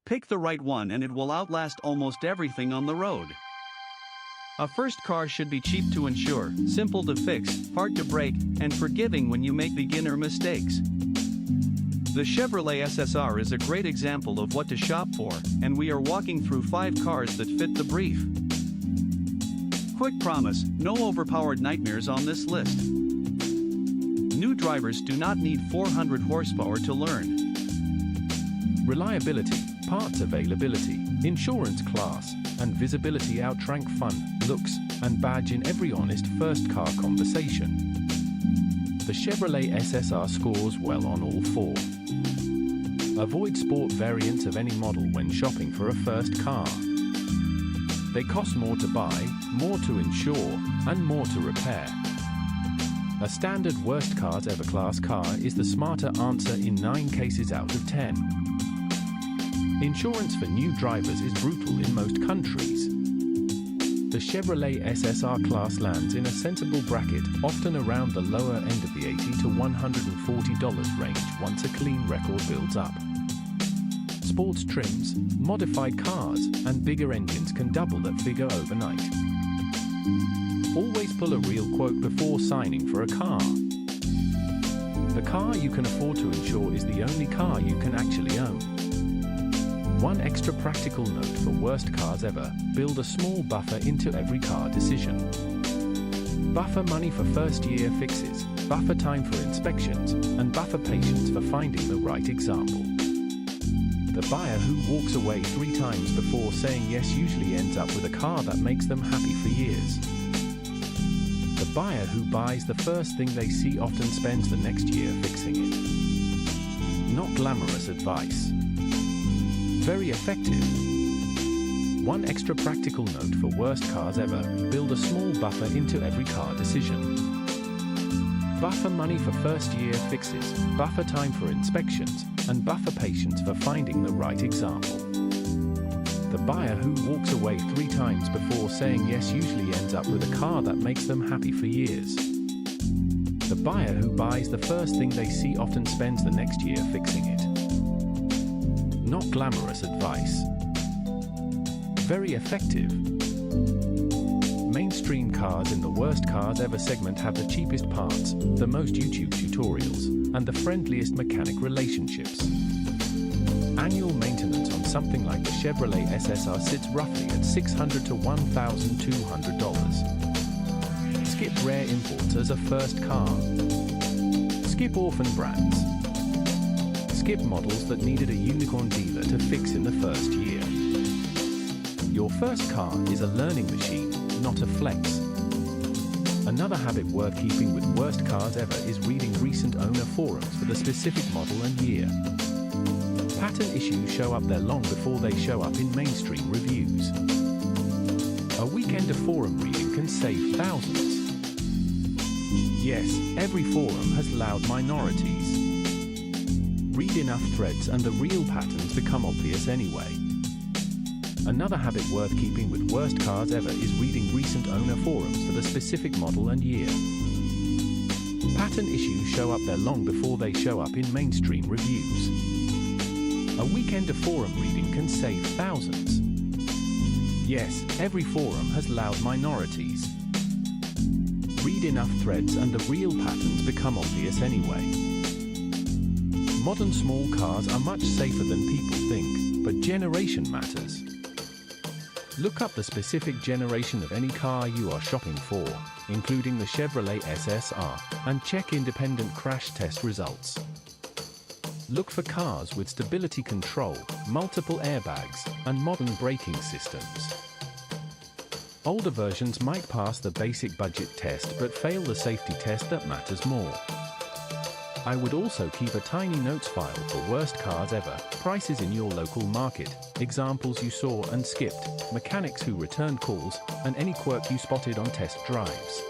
Pick the right one and it will outlast almost everything on the road. A first car should be cheap to insure, simple to fix, hard to break, and forgiving when you make beginner mistakes. The Chevrolet SSR is a great example of what to shop for, and we are walking through 5 cars that fit the brief. Quick promise, no overpowered nightmares on this list. New drivers do not need 400 horsepower to learn. Reliability, parts availability, insurance class, and visibility outrank fun, looks, and badge in every honest first car conversation. The Chevrolet SSR scores well on all 4. Avoid sport variants of any model when shopping for a first car. They cost more to buy, more to insure, and more to repair. A standard worst cars ever class car is the smarter answer in 9 cases out of 10. Insurance for new drivers is brutal in most countries. The Chevrolet SSR class lands in a sensible bracket, often around the lower end of the $80 to $140 range once a clean record builds up. Sports trims, modified cars, and bigger engines can double that figure overnight. Always pull a real quote before signing for a car. The car you can afford to insure is the only car you can actually own. One extra practical note for worst cars ever: build a small buffer into every car decision. Buffer money for first-year fixes, buffer time for inspections, and buffer patience for finding the right example. The buyer who walks away 3 times before saying yes usually ends up with a car that makes them happy for years. The buyer who buys the first thing they see often spends the next year fixing it. Not glamorous advice. Very effective. One extra practical note for worst cars ever: build a small buffer into every car decision. Buffer money for first-year fixes, buffer time for inspections, and buffer patience for finding the right example. The buyer who walks away 3 times before saying yes usually ends up with a car that makes them happy for years. The buyer who buys the first thing they see often spends the next year fixing it. Not glamorous advice. Very effective. Mainstream cars in the worst cars ever segment have the cheapest parts, the most YouTube tutorials, and the friendliest mechanic relationships. Annual maintenance on something like the Chevrolet SSR sits roughly at $600 to $1,200. Skip rare imports as a first car. Skip orphan brands. Skip models that needed a unicorn dealer to fix in the first year. Your first car is a learning machine, not a flex. Another habit worth keeping with worst cars ever is reading recent owner forums for the specific model and year. Pattern issues show up there long before they show up in mainstream reviews. A weekend of forum reading can save thousands. Yes, every forum has loud minorities. Read enough threads and the real patterns become obvious anyway. Another habit worth keeping with worst cars ever is reading recent owner forums for the specific model and year. Pattern issues show up there long before they show up in mainstream reviews. A weekend of forum reading can save thousands. Yes, every forum has loud minorities. Read enough threads and the real patterns become obvious anyway. Modern small cars are much safer than people think, but generation matters. Look up the specific generation of any car you are shopping for, including the Chevrolet SSR, and check independent crash test results. Look for cars with stability control, multiple airbags, and modern braking systems. Older versions might pass the basic budget test but fail the safety test that matters more. I would also keep a tiny notes file for worst cars ever, prices in your local market, examples you saw and skipped, mechanics who returned calls, and any quirk you spotted on test drives.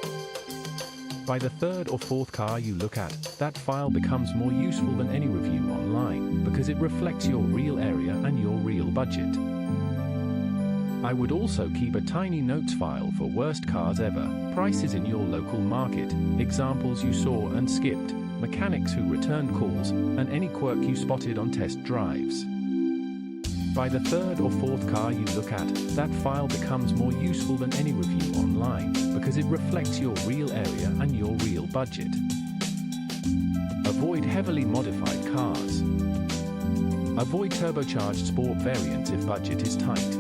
By the 3rd or 4th car you look at, that file becomes more useful than any review online, because it reflects your real area and your real budget. I would also keep a tiny notes file for worst cars ever, prices in your local market, examples you saw and skipped, mechanics who returned calls, and any quirk you spotted on test drives. By the third or fourth car you look at, that file becomes more useful than any review online, because it reflects your real area and your real budget. Avoid heavily modified cars. Avoid turbocharged sport variants if budget is tight.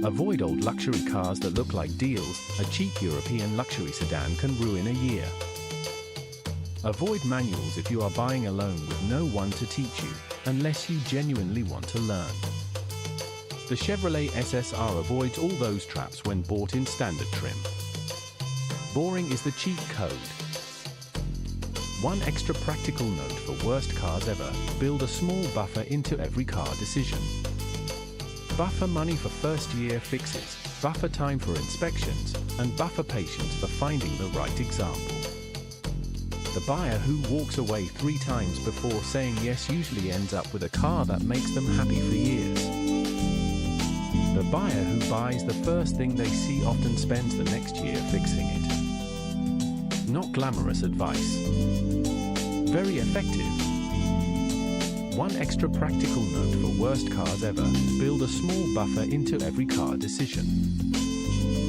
Avoid old luxury cars that look like deals. A cheap European luxury sedan can ruin a year. Avoid manuals if you are buying alone with no one to teach you, unless you genuinely want to learn. The Chevrolet SSR avoids all those traps when bought in standard trim. Boring is the cheat code. One extra practical note for worst cars ever: build a small buffer into every car decision. Buffer money for first year fixes, buffer time for inspections, and buffer patience for finding the right example. The buyer who walks away 3 times before saying yes usually ends up with a car that makes them happy for years. The buyer who buys the first thing they see often spends the next year fixing it. Not glamorous advice. Very effective. One extra practical note for worst cars ever: build a small buffer into every car decision.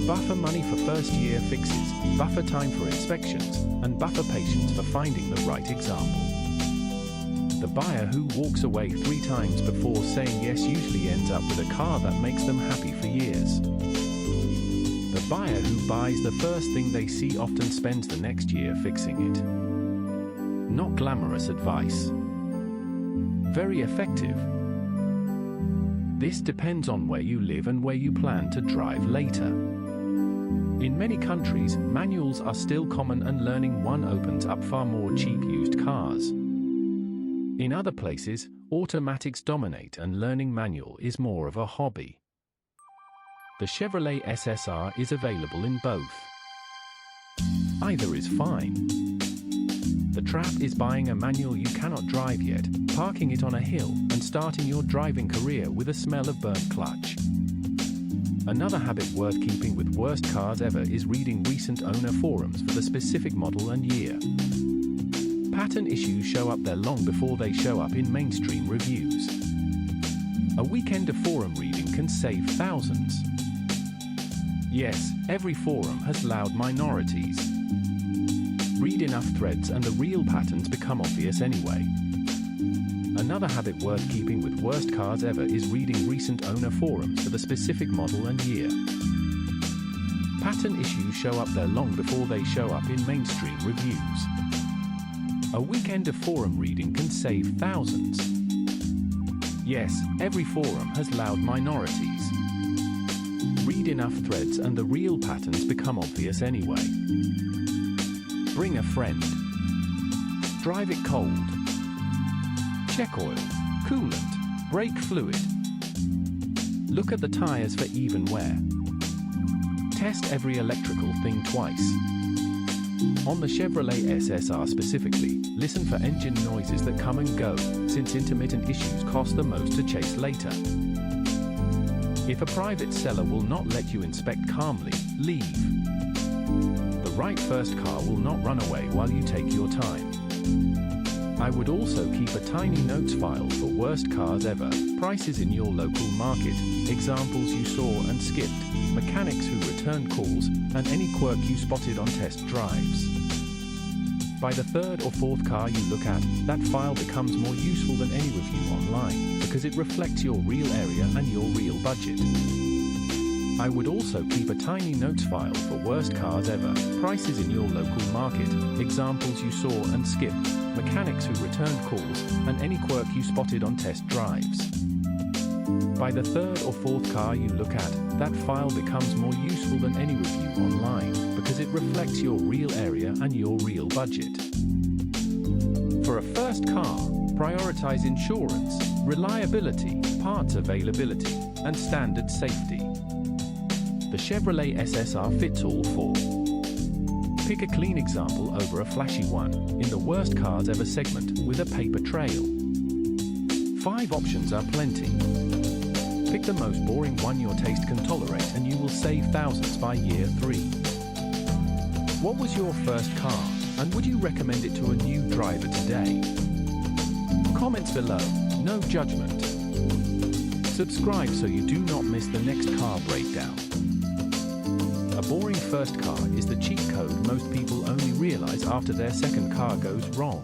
Buffer money for first year fixes, buffer time for inspections, and buffer patience for finding the right example. The buyer who walks away 3 times before saying yes usually ends up with a car that makes them happy for years. The buyer who buys the first thing they see often spends the next year fixing it. Not glamorous advice. Very effective. This depends on where you live and where you plan to drive later. In many countries, manuals are still common and learning one opens up far more cheap used cars. In other places, automatics dominate and learning manual is more of a hobby. The Chevrolet SSR is available in both. Either is fine. The trap is buying a manual you cannot drive yet, parking it on a hill, and starting your driving career with a smell of burnt clutch. Another habit worth keeping with worst cars ever is reading recent owner forums for the specific model and year. Pattern issues show up there long before they show up in mainstream reviews. A weekend of forum reading can save thousands. Yes, every forum has loud minorities. Read enough threads and the real patterns become obvious anyway. Another habit worth keeping with worst cars ever is reading recent owner forums for the specific model and year. Pattern issues show up there long before they show up in mainstream reviews. A weekend of forum reading can save thousands. Yes, every forum has loud minorities. Read enough threads and the real patterns become obvious anyway. Bring a friend. Drive it cold. Check oil, coolant, brake fluid. Look at the tires for even wear. Test every electrical thing twice. On the Chevrolet SSR specifically, listen for engine noises that come and go, since intermittent issues cost the most to chase later. If a private seller will not let you inspect calmly, leave. The right first car will not run away while you take your time. I would also keep a tiny notes file for worst cars ever, prices in your local market, examples you saw and skipped, mechanics who returned calls, and any quirk you spotted on test drives. By the third or fourth car you look at, that file becomes more useful than any review online, because it reflects your real area and your real budget. I would also keep a tiny notes file for worst cars ever, prices in your local market, examples you saw and skipped, mechanics who returned calls, and any quirk you spotted on test drives. By the third or fourth car you look at, that file becomes more useful than any review online, because it reflects your real area and your real budget. For a first car, prioritize insurance, reliability, parts availability, and standard safety. The Chevrolet SSR fits all 4. Pick a clean example over a flashy one, in the worst cars ever segment, with a paper trail. 5 options are plenty. Pick the most boring one your taste can tolerate and you will save thousands by year 3. What was your first car, and would you recommend it to a new driver today? Comments below, no judgment. Subscribe so you do not miss the next car breakdown. A boring first car is the cheat code most people only realize after their second car goes wrong.